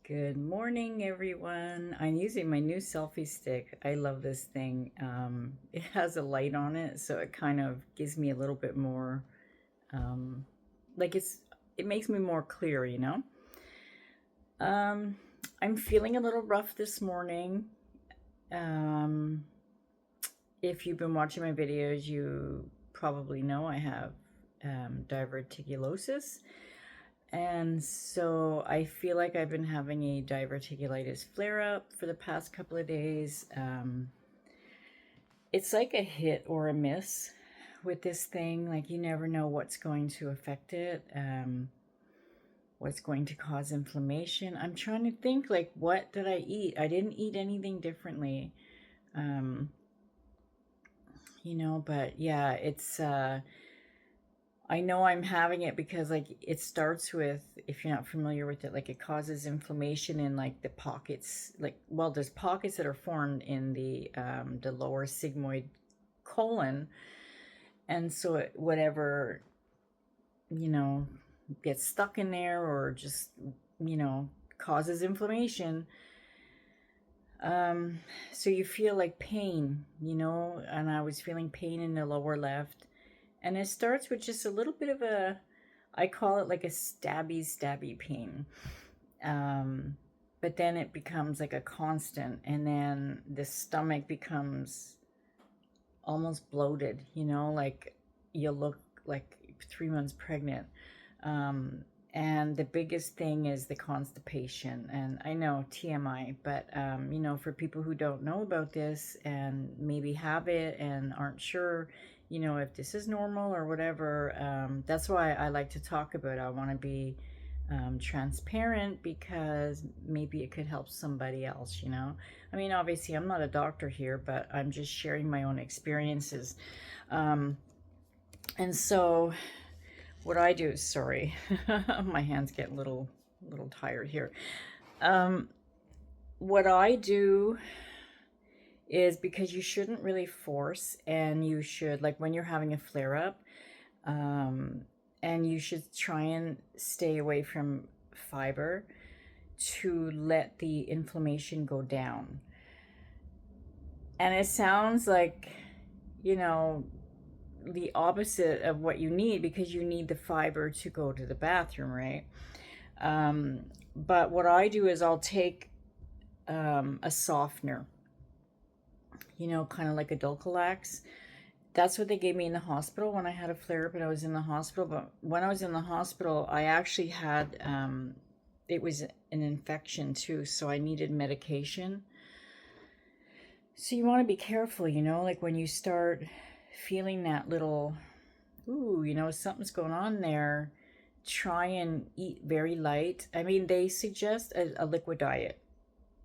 Good morning, everyone. I'm using my new selfie stick. I love this thing. It has a light on it, so it kind of gives me a little bit more, um, like it makes me more clear, you know? Um, I'm feeling a little rough this morning. Um, if you've been watching my videos, you probably know I have diverticulosis. And so I feel like I've been having a diverticulitis flare up for the past couple of days. It's like a hit or a miss with this thing. Like, you never know what's going to affect it, what's going to cause inflammation. I'm trying to think, like, what did I eat? I didn't eat anything differently. Um, but yeah, I know I'm having it because, like, it starts with, if you're not familiar with it, like, it causes inflammation in, like, the pockets. Like, well, there's pockets that are formed in the lower sigmoid colon, and so whatever, you know gets stuck in there or just, causes inflammation. So you feel like pain, and I was feeling pain in the lower left. And it starts with just a little bit of I call it like a stabby pain. Um, but then it becomes like a constant, and then the stomach becomes almost bloated, like you look like 3 months pregnant. Um, and the biggest thing is the constipation. And I know TMI, but for people who don't know about this and maybe have it and aren't sure, if this is normal or whatever, that's why I like to talk about it. I want to be transparent because maybe it could help somebody else. I mean, obviously, I'm not a doctor here, but I'm just sharing my own experiences. Um, and so what I do, sorry, my hands get a little tired here. Um, what I do is, because you shouldn't really force, and you should, like, when you're having a flare up, um, and you should try and stay away from fiber to let the inflammation go down. And it sounds like, you know, the opposite of what you need, because you need the fiber to go to the bathroom, right? But what I do is I'll take a softener, kind of like a Dulcolax. That's what they gave me in the hospital when I had a flare up and I was in the hospital. But when I was in the hospital, I actually had, it was an infection too, so I needed medication. So you want to be careful, like when you start feeling that little, ooh, something's going on there, try and eat very light. I mean, they suggest a liquid diet,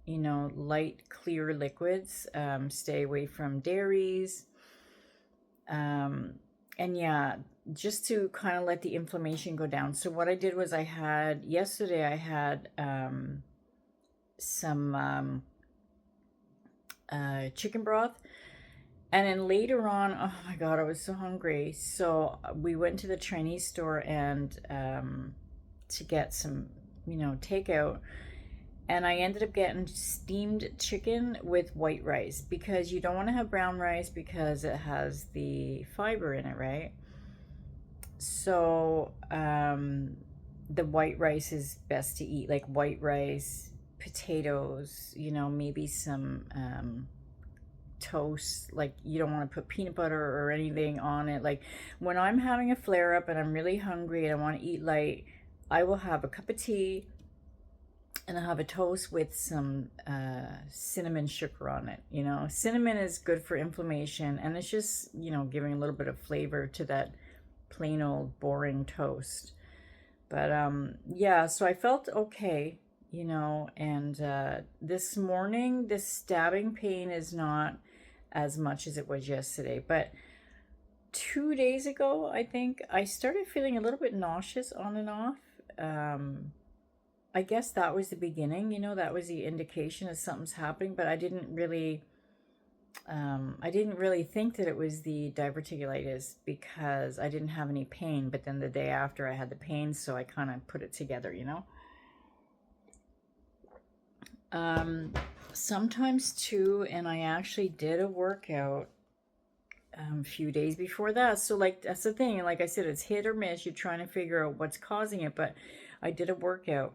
light, clear liquids. Stay away from dairies. And yeah, just to kind of let the inflammation go down. So what I did was yesterday I had some chicken broth. And then later on, oh my God, I was so hungry. So we went to the Chinese store and to get some, takeout. And I ended up getting steamed chicken with white rice, because you don't want to have brown rice because it has the fiber in it, right? So the white rice is best to eat, like white rice, potatoes, maybe some toast. Like, you don't want to put peanut butter or anything on it. Like, when I'm having a flare up and I'm really hungry and I want to eat light, I will have a cup of tea and I'll have a toast with some cinnamon sugar on it. Cinnamon is good for inflammation, and it's just, giving a little bit of flavor to that plain old boring toast. But yeah, so I felt okay, and this morning, this stabbing pain is not as much as it was yesterday. But 2 days ago, I think, I started feeling a little bit nauseous on and off. I guess that was the beginning, that was the indication that something's happening, but I didn't really think that it was the diverticulitis because I didn't have any pain. But then the day after I had the pain, so I kind of put it together. Um, Sometimes too, and I actually did a workout a few days before that. So like that's the thing. Like I said, it's hit or miss. You're trying to figure out what's causing it. But I did a workout.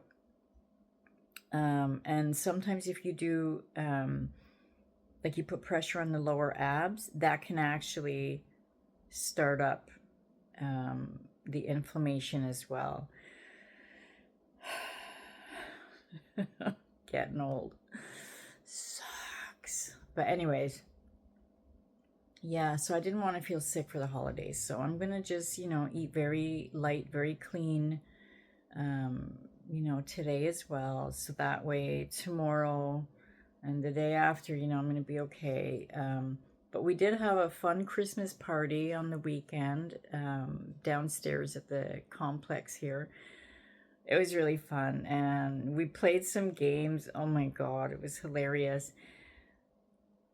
And sometimes if you do like you put pressure on the lower abs, that can actually start up the inflammation as well. Getting old sucks. But anyways, yeah, so I didn't want to feel sick for the holidays. So I'm gonna just, eat very light, very clean, um, today as well. So that way tomorrow and the day after, I'm gonna be okay. But we did have a fun Christmas party on the weekend downstairs at the complex here. It was really fun, and we played some games. Oh my God, it was hilarious.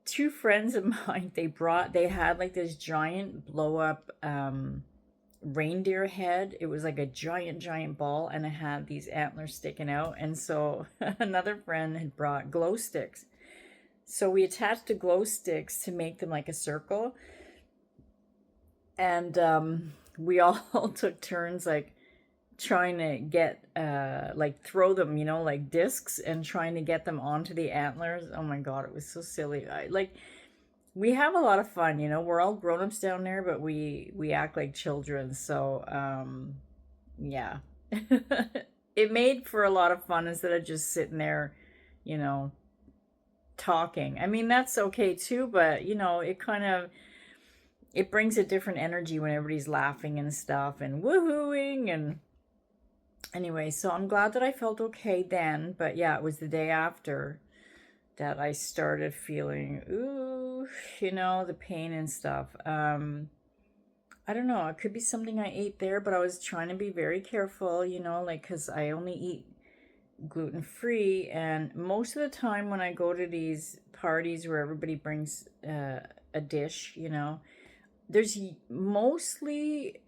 Two friends of mine, they had like this giant blow up reindeer head. It was like a giant ball, and it had these antlers sticking out. And so another friend had brought glow sticks. So we attached the glow sticks to make them like a circle. And we all took turns like trying to get like throw them, like discs, and trying to get them onto the antlers. Oh my God, it was so silly. We have a lot of fun, we're all grown-ups down there, but we act like children. So yeah. It made for a lot of fun instead of just sitting there, you know talking. I mean, that's okay too, but it brings a different energy when everybody's laughing and stuff and woohooing. And anyway, so I'm glad that I felt okay then. But yeah, it was the day after that I started feeling, ooh, the pain and stuff. I don't know. It could be something I ate there, but I was trying to be very careful, like, because I only eat gluten free. And most of the time when I go to these parties where everybody brings a dish, there's mostly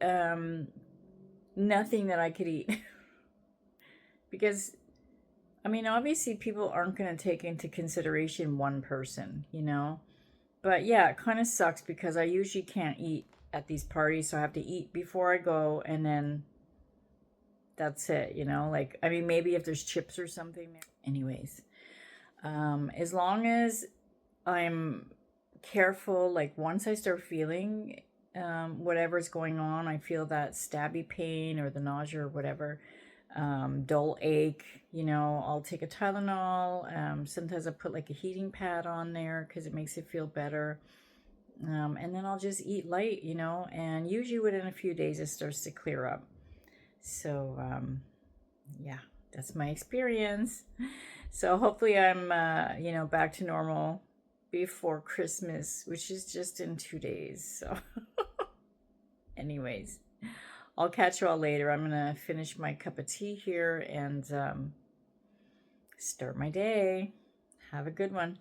nothing that I could eat. Because I mean, obviously, people aren't going to take into consideration one person, But yeah, it kind of sucks because I usually can't eat at these parties, so I have to eat before I go, and then that's it, Like, I mean, maybe if there's chips or something. Anyways, as long as I'm careful, like, once I start feeling whatever's going on, I feel that stabby pain or the nausea or whatever, dull ache, I'll take a Tylenol. Sometimes I put like a heating pad on there because it makes it feel better. And then I'll just eat light, and usually within a few days it starts to clear up. So, yeah, that's my experience. So hopefully I'm, back to normal before Christmas, which is just in 2 days. So, anyways. I'll catch you all later. I'm going to finish my cup of tea here and start my day. Have a good one.